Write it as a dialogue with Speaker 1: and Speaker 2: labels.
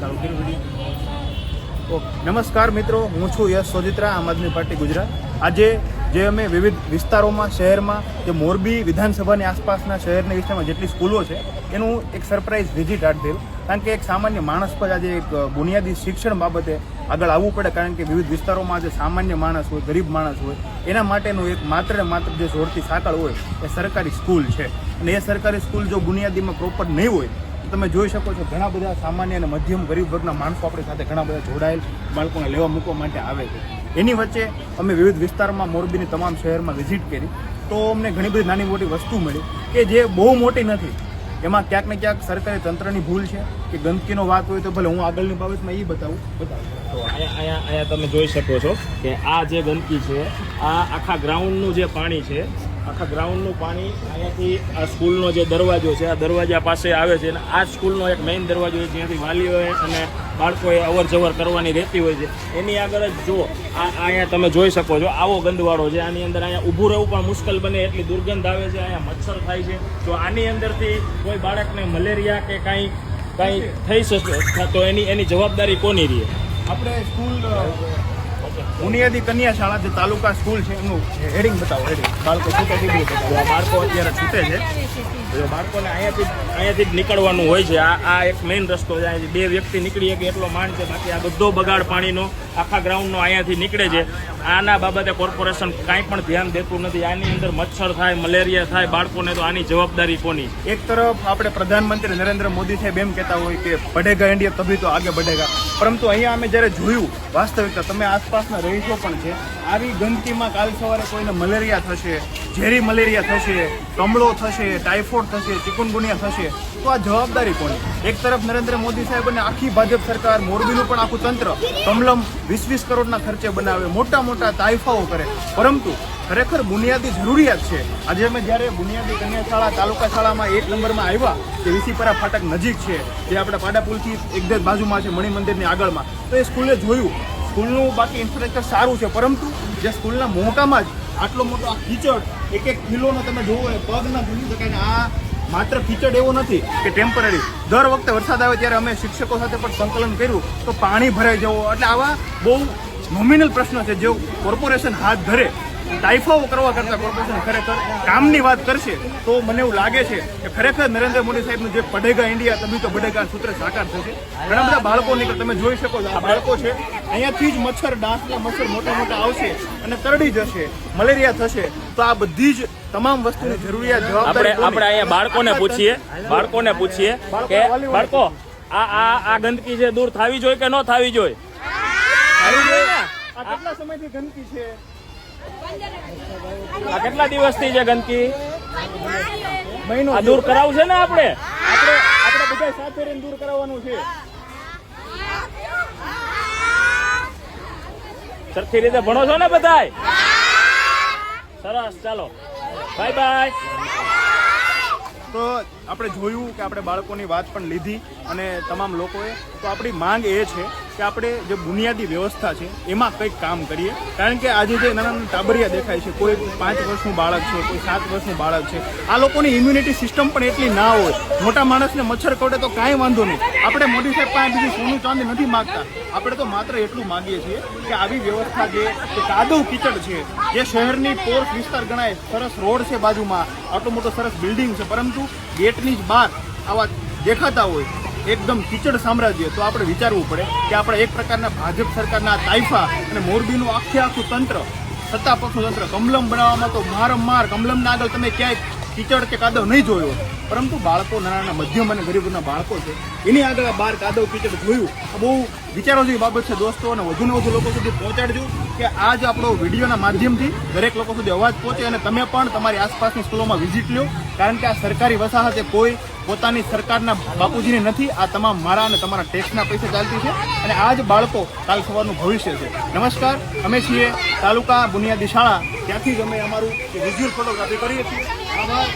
Speaker 1: ચાલુ કર્યું વિડીયો. નમસ્કાર મિત્રો, હું છું યશ સોજિત્રા, આમ આદમી પાર્ટી ગુજરાત. આજે જે અમે વિવિધ વિસ્તારોમાં શહેરમાં જે મોરબી વિધાનસભાની આસપાસના શહેરના વિસ્તારમાં જેટલી સ્કૂલો છે એનું એક સરપ્રાઇઝ વિઝિટ આપેલું. કારણ કે એક સામાન્ય માણસ પર આજે એક બુનિયાદી શિક્ષણ બાબતે આગળ આવવું પડે. કારણ કે વિવિધ વિસ્તારોમાં જે સામાન્ય માણસ હોય, ગરીબ માણસ હોય, એના માટેનું એક માત્ર ને માત્ર જે જોડતી સાંકળ હોય એ સરકારી સ્કૂલ છે. અને એ સરકારી સ્કૂલ જો બુનિયાદીમાં પ્રોપર નહીં હોય તો તમે જોઈ શકો છો ઘણા બધા સામાન્ય અને મધ્યમ ગરીબ વર્ગના માણસો આપણી સાથે ઘણા બધા જોડાયેલ બાળકોને લેવા મૂકવા માટે આવે છે. એની વચ્ચે અમે વિવિધ વિસ્તારમાં મોરબીની તમામ શહેરમાં વિઝિટ કરી તો અમને ઘણી બધી નાની મોટી વસ્તુ મળી કે જે બહુ મોટી નથી. એમાં ક્યાંક ને ક્યાંક સરકારી તંત્રની ભૂલ છે કે ગંદકીનો વાત હોય તો ભલે હું આગળની બાબતમાં એ બતાવું.
Speaker 2: તો અહીંયા તમે જોઈ શકો છો કે આ જે ગંદકી છે, આ આખા ગ્રાઉન્ડનું જે પાણી છે, આખા ગ્રાઉન્ડનું પાણી અહીંયાથી આ સ્કૂલનો જે દરવાજો છે આ દરવાજા પાસે આવે છે. અને આ સ્કૂલનો એક મેઇન દરવાજો છે જ્યાંથી વાલીઓએ અને બાળકોએ અવર જવર કરવાની રહેતી હોય છે. એની આગળ જ જો અહીંયા તમે જોઈ શકો છો આવો ગંદવાળો છે. આની અંદર અહીંયા ઊભું રહેવું પણ મુશ્કેલ બને એટલી દુર્ગંધ આવે છે, અહીંયા મચ્છર થાય છે. તો આની અંદરથી કોઈ બાળકને મલેરિયા કે કાંઈ થઈ શકે તો એની જવાબદારી કોની રહે?
Speaker 1: આપણે સ્કૂલ બુનિયાદી કન્યા શાળા જે તાલુકા સ્કૂલ છે એનું હેડિંગ બતાવો. હેડિંગ બાળકો છૂટે દીધું બતાવો. બાળકો અત્યારે છૂટે છે.
Speaker 2: બાળકોને અહીંયાથી જ નીકળવાનું હોય છે. આ એક મેઇન રસ્તો છે. અહીંયાથી બે વ્યક્તિ નીકળી શકે એટલો માંડ છે. બાકી આ બધો બગાડ પાણીનો આખા ગ્રાઉન્ડનો અહીંયાથી નીકળે છે. આના બાબતે કોર્પોરેશન કાંઈ પણ ધ્યાન દેતું નથી. આની અંદર મચ્છર થાય, મલેરિયા થાય બાળકોને, તો આની જવાબદારી કોની?
Speaker 1: એક તરફ આપણે પ્રધાનમંત્રી નરેન્દ્ર મોદી સાહેબ એમ કહેતા હોય કે બઢેગા ઇન્ડિયા તભી તો આગે બઢેગા, પરંતુ અહીંયા અમે જ્યારે જોયું વાસ્તવિકતા, તમે આસપાસના રહીશો પણ છે, આવી ગંદકીમાં કાલ સવારે કોઈને મલેરિયા થશે, ઝેરી મલેરિયા થશે, કમળો થશે, ટાઇફોઇડ થશે, ચિકુનગુનિયા થશે, તો આ જવાબદારી કોની? એક તરફ નરેન્દ્ર મોદી સાહેબ અને આખી ભાજપ સરકાર મોરબીનું પણ આખું તંત્ર કમલમ 20-20 કરોડના ખર્ચે બનાવે, મોટા મોટા તાઇફાઓ કરે, પરંતુ ખરેખર બુનિયાદી જરૂરિયાત છે. આજે અમે જ્યારે બુનિયાદી કન્યા શાળા તાલુકા શાળામાં 1 નંબરમાં આવ્યા જે વિસીપરા ફાટક નજીક છે, જે આપણે પાડાપુલથી એકદમ બાજુમાં છે, મણિ મંદિરની આગળમાં, તો એ સ્કૂલે જોયું સ્કૂલનું બાકી ઇન્ફ્રાસ્ટ્રક્ચર સારું છે, પરંતુ જે સ્કૂલના મોટામાં જ આટલો મોટો આ કીચડ એક કિલોનો તમે જોવો એ પગ ના ધૂલી શકાય. ને આ માત્ર કીચડ એવો નથી કે ટેમ્પરરી, દર વખતે વરસાદ આવે ત્યારે અમે શિક્ષકો સાથે પણ સંકલન કર્યું તો પાણી ભરાઈ જવું, એટલે આવા બહુ નોમિનલ પ્રશ્ન છે જે કોર્પોરેશન હાથ ધરે. ટાઇફાઓ કરવા કરતાં કોર્પોરેશન ખરેખર કામની વાત કરશે તો મને એવું લાગે છે કે ખરેખર નરેન્દ્ર મોદી સાહેબનું જે બઢેગા ઇન્ડિયા તભી તો બઢેગા સૂત્ર સાકાર થશે. ઘણા બધા બાળકો નીકળે, તમે જોઈ શકો છો આ બાળકો છે, અહીંયાથી જ મચ્છર, ડાંસના મચ્છર મોટા મોટા આવશે અને કરડી જશે, મલેરિયા થશે. તો આ બધી જ તમામ વસ્તુની જરૂરિયાત જવાબદારી
Speaker 2: આપણે અહીંયા બાળકોને પૂછીએ કે બાળકો આ ગંદકી છે દૂર થવી જોઈએ કે ન થવી જોઈએ?
Speaker 1: આ કેટલા સમયથી ગંદકી છે?
Speaker 2: આ કેટલા દિવસથી છે ગંદકી?
Speaker 1: મહિનો.
Speaker 2: દૂર કરાવવું છે ને આપણે
Speaker 1: બધા સાથે રહીને દૂર કરાવવાનું છે.
Speaker 2: સરખી રીતે ભણો છો ને બધાય? સરસ, ચાલો બાય બાય.
Speaker 1: તો આપણે જોયું કે આપણે બાળકોની વાત પણ લીધી અને તમામ લોકોએ, તો આપણી માંગ એ છે કે આપણે જે બુનિયાદી વ્યવસ્થા છે એમાં કંઈક કામ કરીએ. કારણ કે આજે જે નાના નાના ટાબરિયા દેખાય છે, કોઈ 5 વર્ષનું બાળક છે, કોઈ 7 વર્ષનું બાળક છે, આ લોકોની ઇમ્યુનિટી સિસ્ટમ પણ એટલી ના હોય. મોટા માણસને મચ્છર કરડે તો કાંઈ વાંધો નહીં. આપણે મોદી સાહેબ પાસે બીજું સોનું ચાંદી નથી માગતા. આપણે તો માત્ર એટલું માગીએ છીએ કે આવી વ્યવસ્થા જે કાદવ કીચડ છે, જે શહેરની પોર્સ વિસ્તાર ગણાય, સરસ રોડ છે બાજુમાં, આટલો મોટો સરસ બિલ્ડિંગ છે, પરંતુ ગેટની જ બહાર આવા દેખાતા હોય એકદમ કીચડ સામ્રાજ્ય, તો આપણે વિચારવું પડે કે આપણે એક પ્રકારના ભાજપ સરકારના તાઇફા અને મોરબીનું આખું તંત્ર, સત્તા પક્ષનું તંત્ર કમલમ બનાવવામાં તો મારમાર કમલમના આગળ તમે ક્યાંય કીચડ કે કાદવ નહીં જોયો, પરંતુ બાળકો નાના મધ્યમ અને ગરીબના બાળકો છે એની આગળ બહાર કાદવ કીચડ જોયું. આ બહુ વિચારો જેવી બાબત છે દોસ્તો, અને વધુને વધુ લોકો સુધી પહોંચાડજો કે આજ આપણો વિડીયોના માધ્યમથી દરેક લોકો સુધી અવાજ પહોંચે અને તમે પણ તમારી આસપાસની સ્કૂલોમાં વિઝિટ લો. કારણ કે આ સરકારી વસાહત કોઈ પોતાની સરકારના બાપુજીની નથી, આ તમામ મારા અને તમારા ટેક્સના પૈસે ચાલતી છે અને આ જ બાળકો કાલ સવારનું ભવિષ્ય છે. નમસ્કાર, અમે છીએ તાલુકા બુનિયાદી શાળા, ત્યાંથી જ અમે અમારું વિઝ્યુઅલ ફોટોગ્રાફી કરીએ છીએ. આભાર.